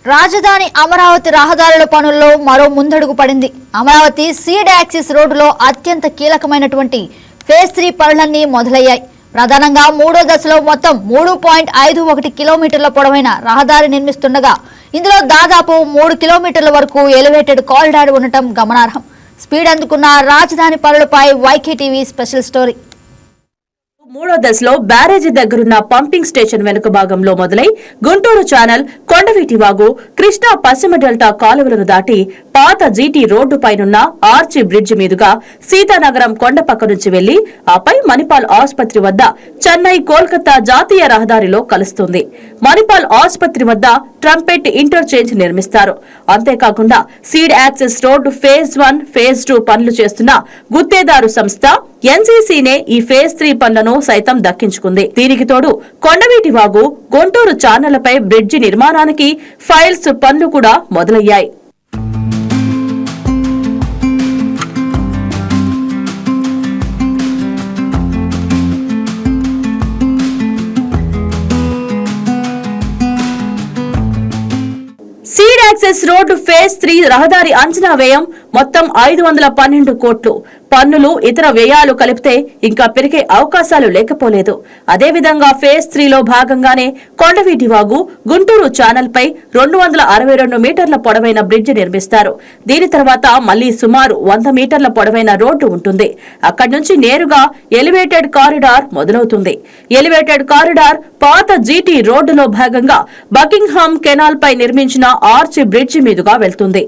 రాజధాని అమరావతి రహదారుల పనుల్లో మరో ముందడుగు పడింది. అమరావతి సీడ్ యాక్సిస్ రోడ్డులో అత్యంత కీలకమైనటువంటి ఫేజ్ 3 పనులన్నీ మొదలయ్యాయి. ప్రధానంగా మూడో దశలో మొత్తం 3.51 కిలోమీటర్ల పొడవైన రహదారి నిర్మిస్తుండగా ఇందులో దాదాపు 3 కిలోమీటర్ల వరకు ఎలివేటెడ్ కారిడార్ ఉండటం గమనార్హం. స్పీడ్ అందుకున్న రాజధాని పనులపై వైకే టీవీ స్పెషల్ స్టోరీ. మూడో దశలో బ్యారేజీ దగ్గరున్న పంపింగ్ స్టేషన్ వెనుక భాగంలో మొదలై గుంటూరు ఛానల్, కొండవీటి వాగు, కృష్ణా పశ్చిమ డెల్టా కాలువలను దాటి పాత జీటీ రోడ్డు పైనున్న ఆర్చి బ్రిడ్జి మీదుగా సీతానగరం కొండపక్క నుంచి వెళ్లి ఆపై మణిపాల్ ఆసుపత్రి వద్ద చెన్నై కోల్కతా జాతీయ రహదారిలో కలుస్తుంది. మణిపాల్ ఆసుపత్రి వద్ద ట్రంపెట్ ఇంటర్చేంజ్ నిర్మిస్తారు. అంతేకాకుండా seed access road phase 1, phase 2 పనులు చేస్తున్న గుత్తేదారు సంస్థ ఎన్సీసీనే ఈ ఫేజ్ 3 పనులను సైతం దక్కించుకుంది. దీనికి తోడు కొండవీటి వాగు, గుంటూరు ఛానళ్లపై బ్రిడ్జి నిర్మాణానికి ఫైల్స్ పనులు కూడా మొదలయ్యాయి. సీడ్ యాక్సెస్ రోడ్డు ఫేజ్ 3 రహదారి అంచనా వ్యయం మొత్తం 512 కోట్లు. పన్నులు, ఇతర వ్యయాలు కలిపితే ఇంకా పెరిగే అవకాశాలు లేకపోలేదు. అదేవిధంగా ఫేజ్ 3లో భాగంగానే కొండవీటి వాగు, గుంటూరు ఛానల్ పై 262 మీటర్ల పొడవైన బ్రిడ్జి నిర్మిస్తారు. దీని తర్వాత మళ్లీ సుమారు 100 మీటర్ల పొడవైన రోడ్డు ఉంటుంది. అక్కడి నుంచి నేరుగా ఎలివేటెడ్ కారిడార్ మొదలవుతుంది. ఎలివేటెడ్ కారిడార్ పాత జీటీ రోడ్డులో భాగంగా బకింగ్హామ్ కెనాల్ పై నిర్మించిన ఆర్చి బ్రిడ్జి మీదుగా వెళ్తుంది.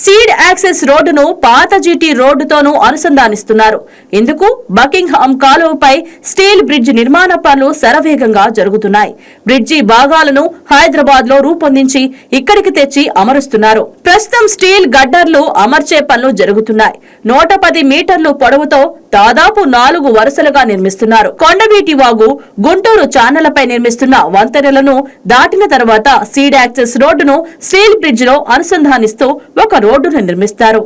సీడ్ యాక్సెస్ రోడ్డును పాత జీటీ రోడ్డుతోనూ అనుసంధానిస్తున్నారు. ఇందుకు బకింగ్హామ్ కాలువపై స్టీల్ బ్రిడ్జ్ నిర్మాణ పనులు శరవేగంగా జరుగుతున్నాయి. బ్రిడ్జి భాగాలను హైదరాబాద్ లో రూపొందించి ఇక్కడికి తెచ్చి అమరుస్తున్నారు. ప్రస్తుతం స్టీల్ గడ్డర్లు అమర్చే పనులు జరుగుతున్నాయి. 110 మీటర్లు పొడవుతో దాదాపు 4 వరుసలుగా నిర్మిస్తున్నారు. కొండవీటి వాగు, గుంటూరు ఛానళ్లపై నిర్మిస్తున్న వంతెనలను దాటిన తర్వాత సీడ్ యాక్సెస్ రోడ్డును స్టీల్ బ్రిడ్జ్ లో అనుసంధానిస్తూ ఒక రోడ్డును నిర్మిస్తారు.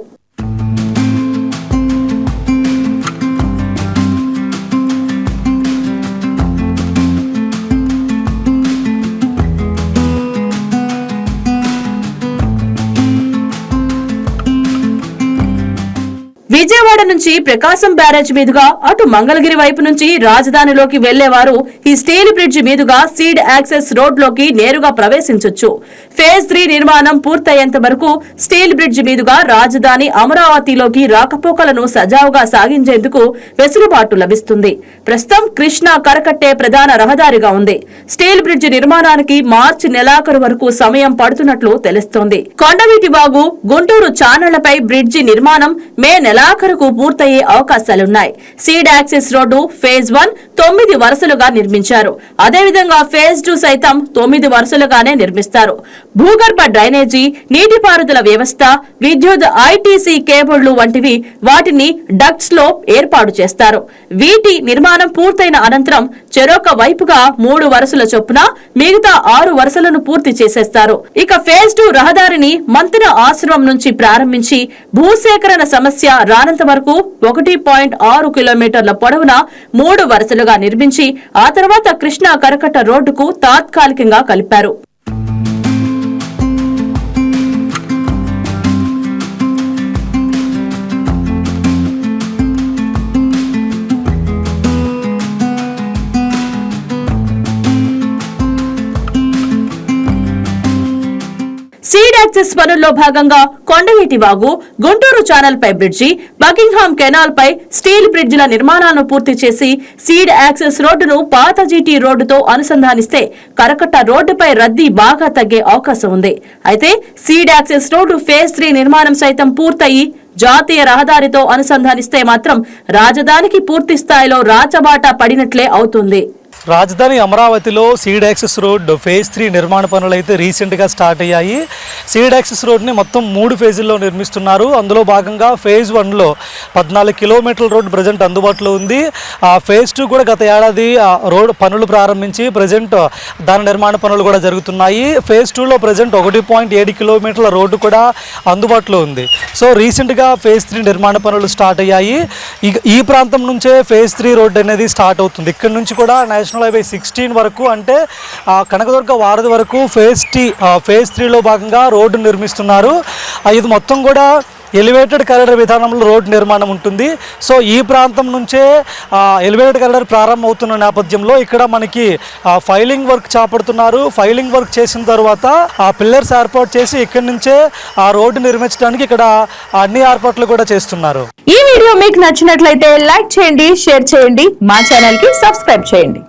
విజయవాడ నుంచి ప్రకాశం బ్యారేజ్ మీదుగా అటు మంగళగిరి వైపు నుంచి రాజధానిలోకి వెళ్లేవారు ఈ స్టీల్ బ్రిడ్జి మీదుగా సీడ్ యాక్సెస్ రోడ్ లోకి నేరుగా ప్రవేశించొచ్చు. ఫేజ్ 3 నిర్మాణం పూర్తయ్యేంత వరకు స్టీల్ బ్రిడ్జి మీదుగా రాజధాని అమరావతిలోకి రాకపోకలను సజావుగా సాగించేందుకు వెసులుబాటు లభిస్తుంది. ప్రస్తుతం కృష్ణా కరకట్టే ప్రధాన రహదారిగా ఉంది. స్టీల్ బ్రిడ్జి నిర్మాణానికి మార్చి నెలాఖరు వరకు సమయం పడుతున్నట్లు తెలుస్తోంది. కొండవీటి వాగు, గుంటూరు ఛానళ్లపై బ్రిడ్జి నిర్మాణం మే నెలాఖరుకు పూర్తయ్యే అవకాశాలున్నాయి. సీడ్ యాక్సెస్ రోడ్డు ఫేజ్ 1 9 వరుసలుగా నిర్మించారు. అదేవిధంగా ఫేజ్ 2 సైతం 9 వరుసలుగానే నిర్మిస్తారు. భూగర్భ డ్రైనేజీ, నీటిపారుదల వ్యవస్థ, విద్యుత్, ఐటీసీ కేబుళ్లు వంటివి వాటిని డక్ట్స్ లో ఏర్పాటు చేస్తారు. వీటి నిర్మాణం పూర్తయిన అనంతరం చెరొక వైపుగా 3 వరుసల చొప్పున మిగతా 6 వరుసలను పూర్తి చేసేస్తారు. ఇక ఫేజ్ 2 రహదారిని మంతెన ఆశ్రమం నుంచి ప్రారంభించి భూసేకరణ సమస్య రానంత వరకు 1.6 కిలోమీటర్ల పొడవున 3 వరుసలుగా నిర్మించి ఆ తర్వాత కృష్ణా కరకట్ట రోడ్డుకు తాత్కాలికంగా కలిపారు. సీడ్ యాక్సెస్ పనుల్లో భాగంగా కొండవీటి వాగు, గుంటూరు ఛానల్ పై బ్రిడ్జి, బకింగ్హామ్ కెనాల్ పై స్టీల్ బ్రిడ్జిల నిర్మాణాలను పూర్తి చేసి సీడ్ యాక్సెస్ రోడ్డును పాత జీటీ రోడ్డుతో అనుసంధానిస్తే కరకట్ట రోడ్డుపై రద్దీ బాగా తగ్గే అవకాశం ఉంది. అయితే సీడ్ యాక్సెస్ రోడ్డు ఫేజ్ 3 నిర్మాణం సైతం పూర్తయి జాతీయ రహదారితో అనుసంధానిస్తే మాత్రం రాజధానికి పూర్తి స్థాయిలో రాచబాట పడినట్లే అవుతుంది. రాజధాని అమరావతిలో సీడ్ యాక్సెస్ రోడ్ ఫేజ్ 3 నిర్మాణ పనులు అయితే రీసెంట్గా స్టార్ట్ అయ్యాయి. సీడ్ యాక్సెస్ రోడ్ని మొత్తం 3 ఫేజుల్లో నిర్మిస్తున్నారు. అందులో భాగంగా ఫేజ్ 1లో 14 కిలోమీటర్ల రోడ్ ప్రజెంట్ అందుబాటులో ఉంది. ఫేజ్ 2 కూడా గత ఏడాది రోడ్ పనులు ప్రారంభించి ప్రజెంట్ దాని నిర్మాణ పనులు కూడా జరుగుతున్నాయి. ఫేజ్ 2లో ప్రజెంట్ 1.7 కిలోమీటర్ల రోడ్డు కూడా అందుబాటులో ఉంది. సో రీసెంట్గా ఫేజ్ 3 నిర్మాణ పనులు స్టార్ట్ అయ్యాయి. ఈ ప్రాంతం నుంచే ఫేజ్ 3 రోడ్ అనేది స్టార్ట్ అవుతుంది. ఇక్కడ నుంచి కూడా నేషనల్ హైవే 16 వరకు అంటే కనకదుర్గ వారధి వరకు ఫేజ్ 3లో భాగంగా రోడ్డు నిర్మిస్తున్నారు. ఇది మొత్తం కూడా ఎలివేటెడ్ కారిడార్ విధానంలో రోడ్డు నిర్మాణం ఉంటుంది. సో ఈ ప్రాంతం నుంచే ఎలివేటెడ్ కారిడార్ ప్రారంభం అవుతున్న నేపథ్యంలో ఇక్కడ మనకి ఫైలింగ్ వర్క్ చేపడుతున్నారు. ఫైలింగ్ వర్క్ చేసిన తర్వాత పిల్లర్స్ ఏర్పాటు చేసి ఇక్కడి నుంచే ఆ రోడ్డు నిర్మించడానికి ఇక్కడ అన్ని ఏర్పాట్లు కూడా చేస్తున్నారు. ఈ వీడియో మీకు నచ్చినట్లయితే లైక్ చేయండి, షేర్ చేయండి, మా ఛానల్ కి సబ్స్క్రైబ్ చేయండి.